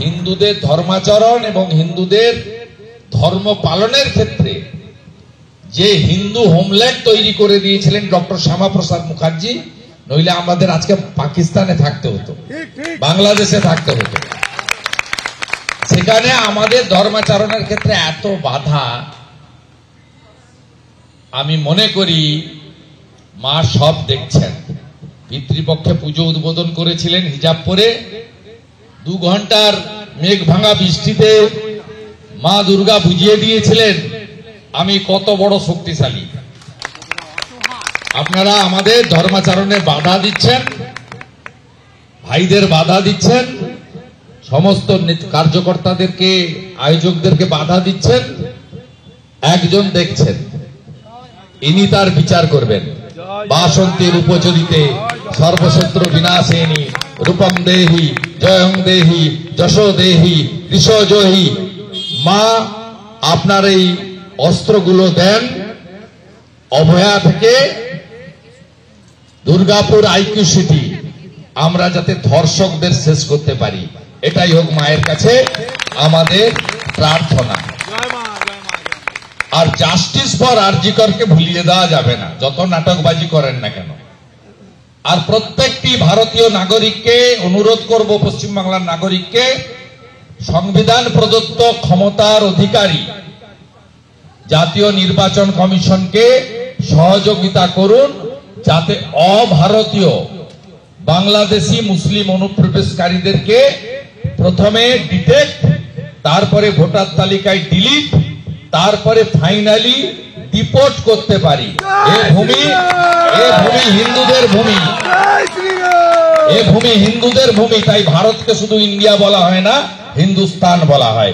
হিন্দুদের ধর্মাচরণ এবং হিন্দুদের ধর্ম পালনের ক্ষেত্রে যে হিন্দু হোমল্যান্ড তৈরি করে দিয়েছিলেন ডক্টর শ্যামাপ্রসাদ মুখার্জি, নইলে আমাদের আজকে পাকিস্তানে থাকতে হতো, বাংলাদেশে থাকতে হতো। সেখানে আমাদের ধর্মাচরণের ক্ষেত্রে এত বাধা। আমি মনে করি মা সব দেখছেন। পিতৃপক্ষে পুজো উদ্বোধন করেছিলেন হিজাব পরে, 2 ঘন্টার মেঘ ভাঙা বৃষ্টিতে মা দুর্গা বুঝিয়ে দিয়েছিলেন আমি কত বড় শক্তিশালী। আপনারা আমাদের ধর্মাচরণে বাধা দিচ্ছেন, ভাইদের বাধা দিচ্ছেন, সমস্ত কার্যকর্তাদেরকে আয়োজকদেরকে বাধা দিচ্ছেন। একজন দেখছেন, ইনি তার বিচার করবেন। বাসন্তীর উপচরিতে সর্বশত্রু বিনাশিনী রূপম দেহি জয়ং দেহি যশো দেহি কৃষজহি। মা আপনার এই অস্ত্রগুলো দেন অভয়া থেকে দুর্গাপুর আইকিউ সিটি, আমরা যাতে ধর্ষকদের শেষ করতে পারি, এটাই হোক মায়ের কাছে আমাদের প্রার্থনা। আর জাস্টিস ফর আরজি করকে ভুলিয়ে দেওয়া যাবে না, যত নাটকবাজি করেন না কেন। আর প্রত্যেকটি ভারতীয় নাগরিককে অনুরোধ করব, পশ্চিমবাংলার নাগরিককে, সংবিধান প্রদত্ত ক্ষমতার অধিকারী জাতীয় নির্বাচন কমিশনকে সহযোগিতা করুন, যাতে অভারতীয় বাংলাদেশি মুসলিম অনুপ্রবেশকারীদেরকে প্রথমে ডিটেক্ট, তারপরে ভোটার তালিকায় ডিলিট, তারপরে ফাইনালি ডিপোর্ট করতে পারি। এ ভূমি হিন্দুদের ভূমি, এ ভূমি হিন্দুদের ভূমি। তাই ভারতকে শুধু ইন্ডিয়া বলা হয় না, হিন্দুস্তান বলা হয়।